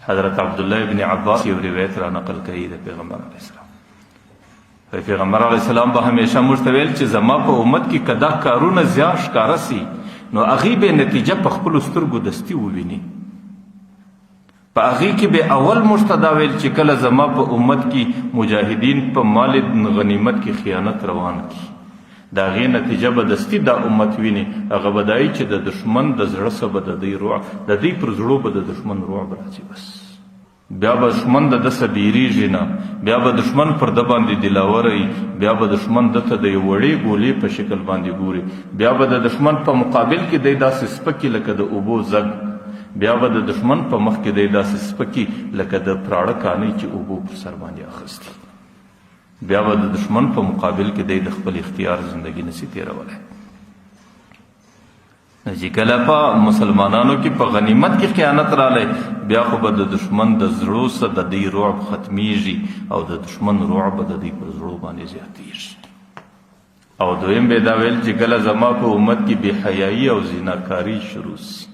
حضرت عبدالله ابن عباس یو روایت را نقل کوي د پیغمبر علیه السلام. پیغمبر علیه السلام به همیشه موږ ته ویل چې زما په امت کې که دا کارونه زیات ښکاره سي نو هغې به نتیجه په خپلو سترګو دستي وویني. په هغې کې به اول موږ ته دا ویل چې کله زما په امت کې مجاهدین په مال غنیمت کې خیانت روان کړي د هغې نتیجه به دستي دا امت ویني. هغه به دا چې د دشمن د زړه څه به د دوی رعب د دوی پر زړو به د دشمن رعب راځي. بس بیا به دشمن د ده څه بیریږي نه، بیا به دشمن پر ده باندې دلاور وي، بیا به دشمن ده ته د یو وړې ګولې په شکل باندې ګوري، بیا به د دشمن په مقابل کې دی داسې سپکي لکه د اوبو زګ، بیا به د دشمن په مخ کې دی داسې سپکي لکه د پراړه کانۍ چې اوبو پر سر باندې اخیستي، بیا به د دشمن په مقابل کې دی د خپل اختیار زندگی نسی تیرولی. چې کله په مسلمانانو کې په غنیمت کې خیانت رالی بیا خو به د دشمن د زړو څه د دوی رعب ختمیږي او د دشمن رعب به د دوی پر زړو باندې زیاتیږي. او دویم به دا ویل چې کله زما په امت کې بې حیایي او زناکاري شروع سي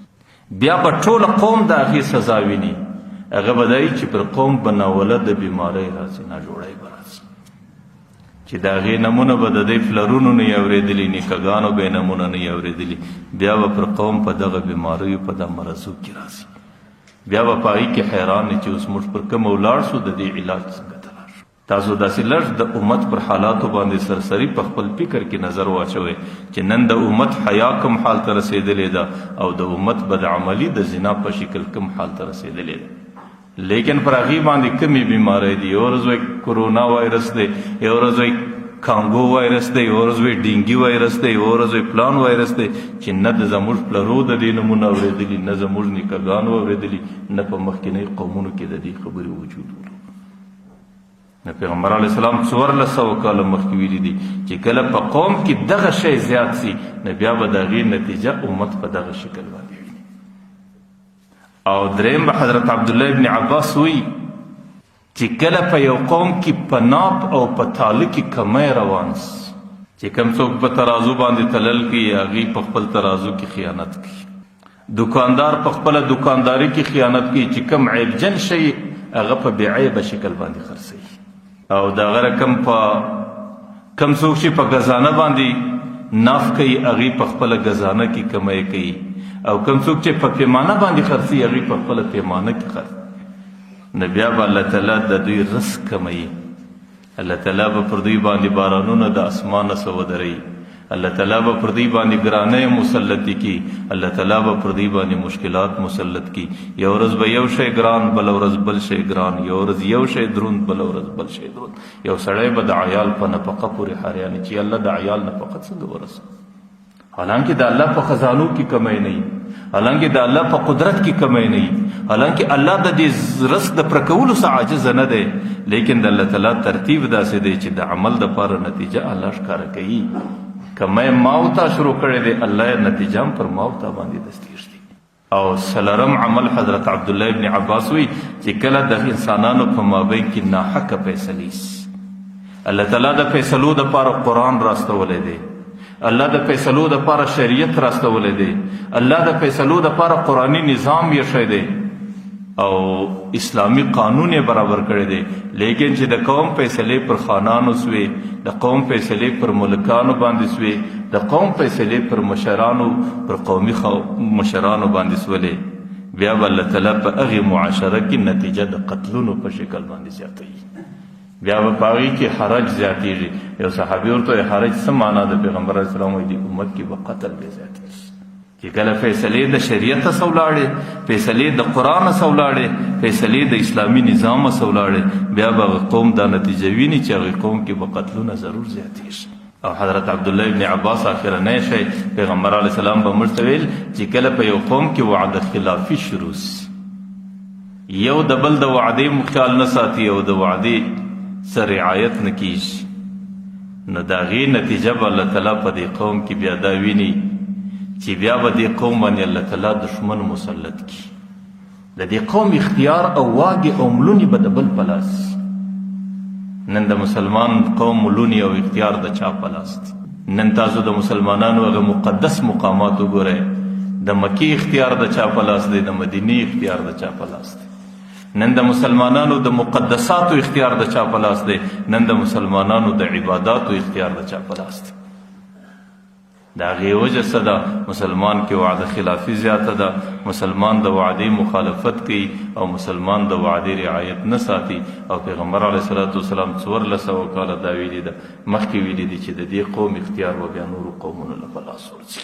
بیا به ټول قوم د هغې سزا ویني. هغه به دا چې پر قوم به ناوله د بیمارۍ راځي، ناجوړی به راځي چې د هغې نمونه به د دوی پلرونو نه یې اورېدلي، نیکهګانو به یې نمونه نه یې اورېدلي. بیا به پر قوم په دغه بیماریو په دغه مرضو کې راځي. بیا به په هغې کې حیران چې اوس موږ پر کومه ولاړ شو، د دې علاج څنګه ته راشو. تاسو داسې لږ د امت پر حالاتو باندې سرسري په خپل فکر کې نظر واچوئ چې نن د امت حیا کوم حال ته رسېدلې ده او د امت بدعملي د زنا په شکل کوم حال ته رسېدلې ده. لیکن پر هغې باندې کمې بیماری دي. یو ورځ وایي کرونا وایرس دی، یو ورځ وایي کانګو وایرس دی، یو ورځ وایي ډینګي وایرس دی، یو ورځ وایي پلان وایرس دی چې نه د زموږ پلرو د دې نومونه اورېدلي، نه زموږ نیکهګانو اورېدلي، نه په مخکینی قومونو کې د دې خبرې وجود ولرو. نه پیغمبر علیه السلام 1400 کاله مخکې ویلي دي چې کله په قوم کې دغه شی زیات سي نو بیا به د هغې نتیجه امت په دغه شکل باندې وي. او دریم به حضرت عبدالله ابن عباس وی چې کله په یو قوم کې په ناپ او په تاله کې کمی روان سي چې کوم څوک په ترازو باندې تلل کوي هغې په خپل ترازو کې خیانت کوي، دکاندار په خپله دکانداري کې خیانت کوي چې کوم عیبجن شی هغه په بې عیبه شکل باندې خرڅوي، او د هغه رقم په کوم څوک چې په ګزانه باندې ناف کوي هغې په خپله ګزانه کې کمی کوي، او کوم څوک چې په پیمانه باندې خرڅي هغې په خپله پیمانه کې خرڅي. نو بیا به الله تعالی د دوی رزق کموي، الله تعالی به پر دوی باندې بارانونه د اسمانه څه ودروي، الله تعالی به پر دوی باندې ګرانۍ مسلطې کړي، الله تعالی به پر دوی باندې مشکلات مسلط کړي. یو ورځ به یو شی ګران، بل ورځ بل شی ګران، یو ورځ یو شی دروند، بل ورځ بل شی دروند. یو سړی به د عیال په نفقه پورې حاریاني چې الله د عیال نفقه څنګه ورسوي، حالانکه د الله په خزانو کې کمی نه وي، حالانکه د الله په قدرت کې کمی نه وي، حالانکه الله د دې رزق د پوره کولو څخه عاجز نه دی، لیکن د الله تعالی ترتیب داسې دی چې د عمل دپاره نتیجه الله ښکاره کوي. کمی ماوته شروع کړی دی الله یې نتیجه هم پر ماوته باندې دستیږي. او څلورم عمل حضرت عبدالله ابن عباس وی چې کله د انسانانو په مابین کې ناحقه فیصلې سي الله تعالی د فیصلو دپاره قرآن راستولی دی، الله د فیصلو دپاره شریعت راستولی دی، الله د فیصلو دپاره قرآني نظام یې دی او اسلامی قانون یې برابر کړی دی. لیکن چې د قوم فیصلې پر خانانو سوې، د قوم فیصلې پر ملکانو باندې سوې، د قوم فیصلې پر مشرانو پر قومي مشرانو باندې سولې، بیا به الله تعالی په هغې معاشره کې نتیجه د قتلونو په شکل باندې زیاتوي، بیا به په هغې کې حرج زیاتېږي. یو صحابي ورته وایي حرج څه معنا د پیغمبر علیه السلام وایي د امت کې به قتل به زیاتېږي چې کله فیصلې د شریعت څخه ولاړې، فیصلې د قرآن څخه ولاړې، فیصلې د اسلامي نظام څخه ولاړې، بیا به هغه قوم دا نتیجه ویني چې هغې قوم کې به قتلونه ضرور زیاتېږي. او حضرت عبدالله ابن عباس آخرنی شی پیغمبر علیه السلام به موږ ته ویل چې کله په یو قوم کې وعده خلافي شروع سي، یو د بل د وعدې خیال نه ساتي او د وعدې څه رعایت نه کېږي، نو د هغې نتیجه به الله تعالی په دې قوم کې بیا دا ویني چې بیا به دې قوم باندې الله تعالی دشمن مسلط کړي، د دې قوم اختیار او واګې او ملونې به د بل په لاس. نن د مسلمان قوم ملونې او اختیار د چا په لاس دي؟ نن تاسو د مسلمانانو هغه مقدس مقامات وګورئ، د مکې اختیار د چا په لاس دی، د مدینې اختیار د چا په لاس دی. نن د مسلمانانو د مقدساتو اختیار د چا په لاس دی، نن د مسلمانانو د عباداتو اختیار د چا په لاس دی. د هغې وجه څه ده؟ مسلمان کې وعده خلافي زیاته ده، مسلمان د وعدې مخالفت کوي او مسلمان د وعدې رعایت نه ساتي. او پیغمبر علیه الصلاة والسلام 1400 کاله دا ویلي ده، مخکې ویلي دي چې د دې قوم اختیار به بیا نورو قومونو له په لاس ورځي.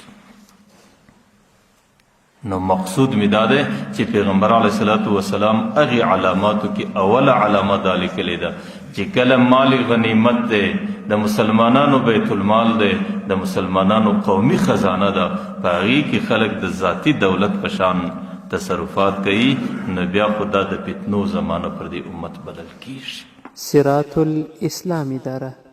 نو مقصود می دا ده چې پیغمبر علیه الصلاة والسلام هغې علاماتو کې اوله علامه دا لیکلې ده چې کله مال غنیمت دی، د مسلمانانو بیت المال دی، د مسلمانانو قومي خزانه ده، په هغې کې خلک د ذاتي دولت په شان تصرفات کوي، نو بیا خو دا د فتنو زمانه پر دې امت بلل کیږي. صراط الاسلام اداره